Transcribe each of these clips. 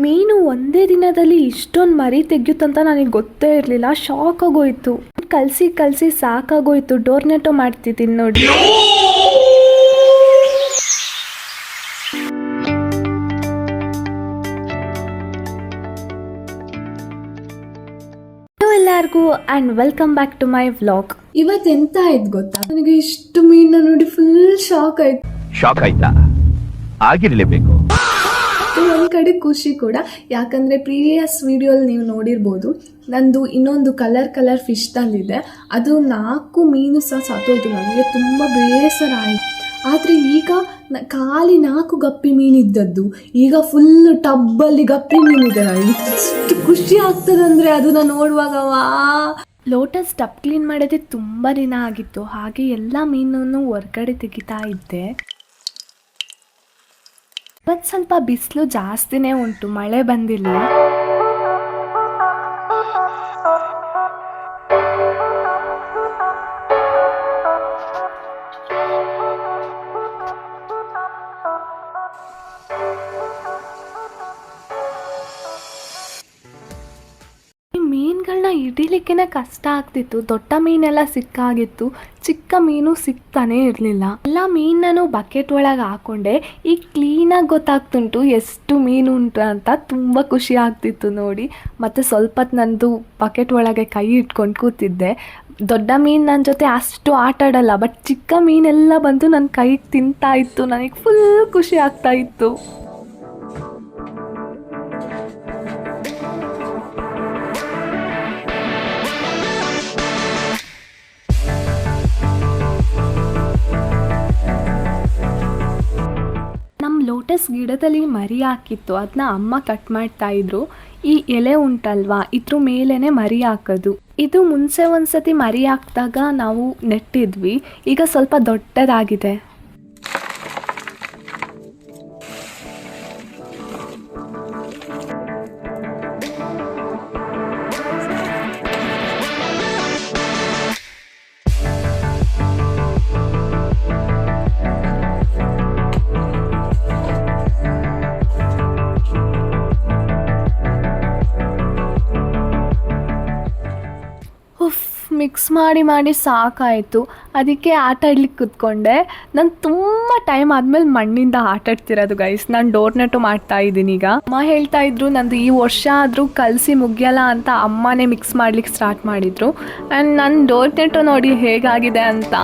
ಮೀನು ಒಂದೇ ದಿನದಲ್ಲಿ ಇಷ್ಟೊಂದು ಮರಿ ತೆಗ್ಯುತ್ತಂತ ನನಗೆ ಗೊತ್ತೇ ಇರಲಿಲ್ಲ. ಶಾಕ್ ಆಗೋಯ್ತು. ಕಲಸಿ ಸಾಕಾಗೋಯ್ತು. ಡೋರ್ನೆಟೋ ಮಾಡ್ತಿದ್ದೀನಿ ನೋಡಿ. ಎಲ್ಲರಿಗೂ and welcome back to my vlog. ಇವತ್ತೆಂತ ಆಯ್ತು ಗೊತ್ತಾ, ನನಗೆ ಇಷ್ಟು ಮೀನ ನೋಡಿ ಫುಲ್ ಶಾಕ್ ಆಯ್ತಾ? ಆಗಿರಲೇಬೇಕು. ಒಂದ್ ಕಡೆ ಖುಷಿ ಕೂಡ, ಯಾಕಂದ್ರೆ ಪ್ರೀವಿಯಸ್ ವಿಡಿಯೋಲಿ ನೀವು ನೋಡಿರ್ಬೋದು, ನಂದು ಇನ್ನೊಂದು ಕಲರ್ ಫಿಶ್ ತಂದಿದೆ. ಅದು 4 ಮೀನು ಸಹ ಸತ್ತೋಯ್ತು. ನನಗೆ ತುಂಬ ಬೇಸರ ಆಯ್ತು. ಆದರೆ ಈಗ ಖಾಲಿ 4 ಗಪ್ಪಿ ಮೀನಿದ್ದದ್ದು ಈಗ ಫುಲ್ ಟಬ್ಬಲ್ಲಿ ಗಪ್ಪಿ ಮೀನಿದೆ. ಎಷ್ಟು ಖುಷಿ ಆಗ್ತದಂದ್ರೆ ಅದನ್ನ ನೋಡುವಾಗ. ಲೋಟಸ್ ಟಬ್ ಕ್ಲೀನ್ ಮಾಡೋದೇ ತುಂಬ ದಿನ ಆಗಿತ್ತು. ಹಾಗೆ ಎಲ್ಲ ಮೀನನ್ನು ಹೊರ್ಗಡೆ ತೆಗಿತಾ ಇದ್ದೆ. ಇವತ್ತು ಸ್ವಲ್ಪ ಬಿಸಿಲು ಜಾಸ್ತಿನೇ ಉಂಟು, ಮಳೆ ಬಂದಿಲ್ಲ. ಮೀನುಗಳನ್ನ ಹಿಡಿಲಿಕ್ಕೆ ಕಷ್ಟ ಆಗ್ತಿತ್ತು. ದೊಡ್ಡ ಮೀನೆಲ್ಲ ಸಿಕ್ಕಾಗಿತ್ತು, ಚಿಕ್ಕ ಮೀನು ಸಿಗ್ತಾನೆ ಇರಲಿಲ್ಲ. ಎಲ್ಲ ಮೀನನ್ನು ಬಕೆಟ್ ಒಳಗೆ ಹಾಕೊಂಡೆ. ಈಗ ಕ್ಲೀನಾಗಿ ಗೊತ್ತಾಗ್ತುಂಟು ಎಷ್ಟು ಮೀನು ಉಂಟು ಅಂತ. ತುಂಬ ಖುಷಿ ಆಗ್ತಿತ್ತು ನೋಡಿ. ಮತ್ತು ಸ್ವಲ್ಪ ಹೊತ್ತು ನಂದು ಬಕೆಟ್ ಒಳಗೆ ಕೈ ಇಟ್ಕೊಂಡು ಕೂತಿದ್ದೆ. ದೊಡ್ಡ ಮೀನು ನನ್ನ ಜೊತೆ ಅಷ್ಟು ಆಟ ಆಡಲ್ಲ, ಬಟ್ ಚಿಕ್ಕ ಮೀನೆಲ್ಲ ಬಂದು ನನ್ನ ಕೈಗೆ ತಿಂತಾ ಇತ್ತು. ನನಗೆ ಫುಲ್ ಖುಷಿ ಆಗ್ತಾ ಇತ್ತು. ಲೋಟಸ್ ಗಿಡದಲ್ಲಿ ಮರಿ ಹಾಕಿತ್ತು, ಅದನ್ನ ಅಮ್ಮ ಕಟ್ ಮಾಡ್ತಾ ಇದ್ರು. ಈ ಎಲೆ ಉಂಟಲ್ವಾ, ಇದ್ರ ಮೇಲೇನೆ ಮರಿ ಹಾಕೋದು. ಇದು ಮುಂಚೆ ಒಂದ್ಸತಿ ಮರಿ ಹಾಕಿದಾಗ ನಾವು ನೆಟ್ಟಿದ್ವಿ. ಈಗ ಸ್ವಲ್ಪ ದೊಡ್ಡದಾಗಿದೆ. ಮಿಕ್ಸ್ ಮಾಡಿ ಸಾಕಾಯಿತು. ಅದಕ್ಕೆ ಆಟ ಆಡ್ಲಿಕ್ಕೆ ಕೂತ್ಕೊಂಡೆ. ನಾನು ತುಂಬ ಟೈಮ್ ಆದಮೇಲೆ ಮಣ್ಣಿಂದ ಆಟ ಆಡ್ತಿರೋದು ಗೈಸ್. ನಾನು ಡೋರ್ನೆಟೋ ಮಾಡ್ತಾ ಇದ್ದೀನಿ ಈಗ. ಅಮ್ಮ ಹೇಳ್ತಾ ಇದ್ರು ನಂದು ಈ ವರ್ಷ ಆದರೂ ಕಲಸಿ ಮುಗಿಯಲ್ಲ ಅಂತ. ಅಮ್ಮನೇ ಮಿಕ್ಸ್ ಮಾಡ್ಲಿಕ್ಕೆ ಸ್ಟಾರ್ಟ್ ಮಾಡಿದ್ರು. ಆ್ಯಂಡ್ ನನ್ನ ಡೋರ್ನೆಟೋ ನೋಡಿ ಹೇಗಾಗಿದೆ ಅಂತ.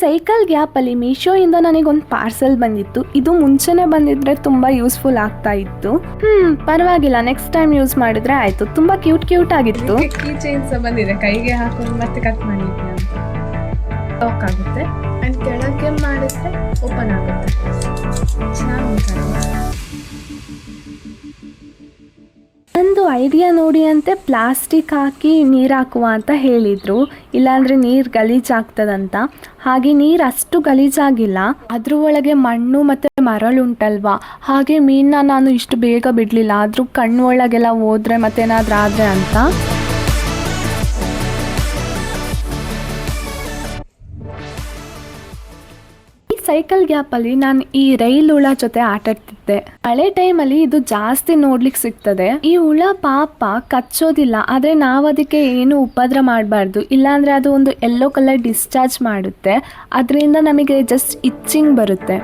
ಸೈಕಲ್ ಗ್ಯಾಪಲ್ಲಿ ಮೀಶೋಯಿಂದ ನನಗೊಂದು ಪಾರ್ಸೆಲ್ ಬಂದಿತ್ತು. ಇದು ಮುಂಚೆನೇ ಬಂದಿದ್ರೆ ತುಂಬ ಯೂಸ್ಫುಲ್ ಆಗ್ತಾ ಇತ್ತು. ಪರವಾಗಿಲ್ಲ, ನೆಕ್ಸ್ಟ್ ಟೈಮ್ ಯೂಸ್ ಮಾಡಿದ್ರೆ ಆಯಿತು. ತುಂಬ ಕ್ಯೂಟ್ ಆಗಿತ್ತು. ಕೀ ಚೈನ್ಸ್ ಬಂದಿದೆ, ಕೈಗೆ ಹಾಕೊಂಡು ಮತ್ತೆ ಕಟ್ ಮಾಡಿದ್ವಿ ಅಂತ. ಲಾಕ್ ಆಗುತ್ತೆ ಆ್ಯಂಡ್ ಕೆಳಗೆ ಮಾಡಿದ್ರೆ ಓಪನ್ ಆಗುತ್ತೆ. ಚೆನ್ನಾಗಿ ಒಂದು ಐಡಿಯಾ ನೋಡಿ ಅಂತೆ ಪ್ಲಾಸ್ಟಿಕ್ ಹಾಕಿ ನೀರು ಹಾಕುವ ಅಂತ ಹೇಳಿದರು. ಇಲ್ಲಾಂದರೆ ನೀರು ಗಲೀಜಾಗ್ತದಂತ. ಹಾಗೆ ನೀರು ಅಷ್ಟು ಗಲೀಜಾಗಿಲ್ಲ. ಅದ್ರ ಒಳಗೆ ಮಣ್ಣು ಮತ್ತು ಮರಳುಂಟಲ್ವಾ, ಹಾಗೆ ಮೀನನ್ನ ನಾನು ಇಷ್ಟು ಬೇಗ ಬಿಡಲಿಲ್ಲ. ಆದರೂ ಕಣ್ಣು ಒಳಗೆಲ್ಲ ಹೋದ್ರೆ ಮತ್ತೇನಾದರೂ ಆದರೆ ಅಂತ. ಸೈಕಲ್ ಗ್ಯಾಪಲ್ಲಿ ನಾನು ಈ ರೈಲ್ ಹುಳ ಜೊತೆ ಆಟ ಆಡ್ತಿದ್ದೆ. ಮಳೆ ಟೈಮಲ್ಲಿ ಇದು ಜಾಸ್ತಿ ನೋಡ್ಲಿಕ್ಕೆ ಸಿಗ್ತದೆ. ಈ ಹುಳ ಪಾಪ ಕಚ್ಚೋದಿಲ್ಲ, ಆದರೆ ನಾವು ಅದಕ್ಕೆ ಏನು ಉಪದ್ರ ಮಾಡಬಾರ್ದು. ಇಲ್ಲಾಂದರೆ ಅದು ಒಂದು ಯೆಲ್ಲೋ ಕಲರ್ ಡಿಸ್ಚಾರ್ಜ್ ಮಾಡುತ್ತೆ. ಅದರಿಂದ ನಮಗೆ ಜಸ್ಟ್ ಇಚ್ಚಿಂಗ್ ಬರುತ್ತೆ.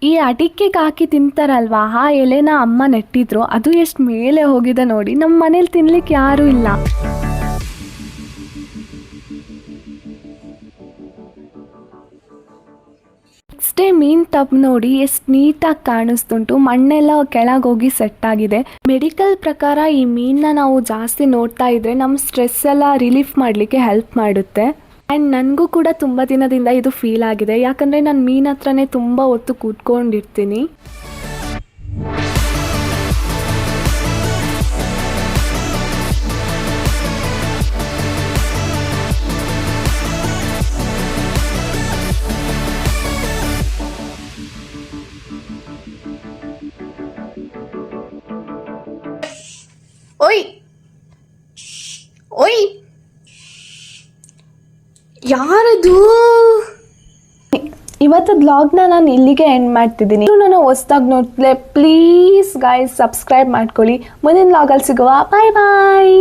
ಈ ಅಡಿಕೆಗೆ ಹಾಕಿ ತಿಂತಾರಲ್ವಾ, ಆ ಎಲೆನ ಅಮ್ಮ ನೆಟ್ಟಿದ್ರು, ಅದು ಎಷ್ಟು ಮೇಲೆ ಹೋಗಿದೆ ನೋಡಿ. ನಮ್ಮ ಮನೇಲಿ ತಿನ್ಲಿಕ್ಕೆ ಯಾರೂ ಇಲ್ಲ. ನೆಕ್ಸ್ಟ್ ಡೇ ಮೀನು ತಪ್ಪು ನೋಡಿ ಎಷ್ಟು ನೀಟಾಗಿ ಕಾಣಿಸ್ತುಂಟು. ಮಣ್ಣೆಲ್ಲ ಕೆಳಗೆ ಹೋಗಿ ಸೆಟ್ ಆಗಿದೆ. ಮೆಡಿಕಲ್ ಪ್ರಕಾರ ಈ ಮೀನನ್ನ ನಾವು ಜಾಸ್ತಿ ನೋಡ್ತಾ ಇದ್ರೆ ನಮ್ಮ ಸ್ಟ್ರೆಸ್ ಎಲ್ಲ ರಿಲೀಫ್ ಮಾಡಲಿಕ್ಕೆ ಹೆಲ್ಪ್ ಮಾಡುತ್ತೆ. ಆ್ಯಂಡ್ ನನಗೂ ಕೂಡ ತುಂಬ ದಿನದಿಂದ ಇದು ಫೀಲ್ ಆಗಿದೆ, ಯಾಕಂದರೆ ನಾನು ಮೀನು ಹತ್ರನೇ ತುಂಬ ಹೊತ್ತು ಕೂತ್ಕೊಂಡಿರ್ತೀನಿ. ಓಯ್ ಓಯ್, ಯಾರದು? ಇವತ್ತು ಬ್ಲಾಗ್ನ ನಾನು ಇಲ್ಲಿಗೆ ಎಂಡ್ ಮಾಡ್ತಿದ್ದೀನಿ. ನಾನು ಹೊಸ್ದಾಗಿ ನೋಡಿದ್ರೆ ಪ್ಲೀಸ್ ಗಾಯ್ಸ್ ಸಬ್ಸ್ಕ್ರೈಬ್ ಮಾಡ್ಕೊಳ್ಳಿ. ಮುಂದಿನ ಬ್ಲಾಗಲ್ಲಿ ಸಿಗುವ. ಬಾಯ್ ಬಾಯ್.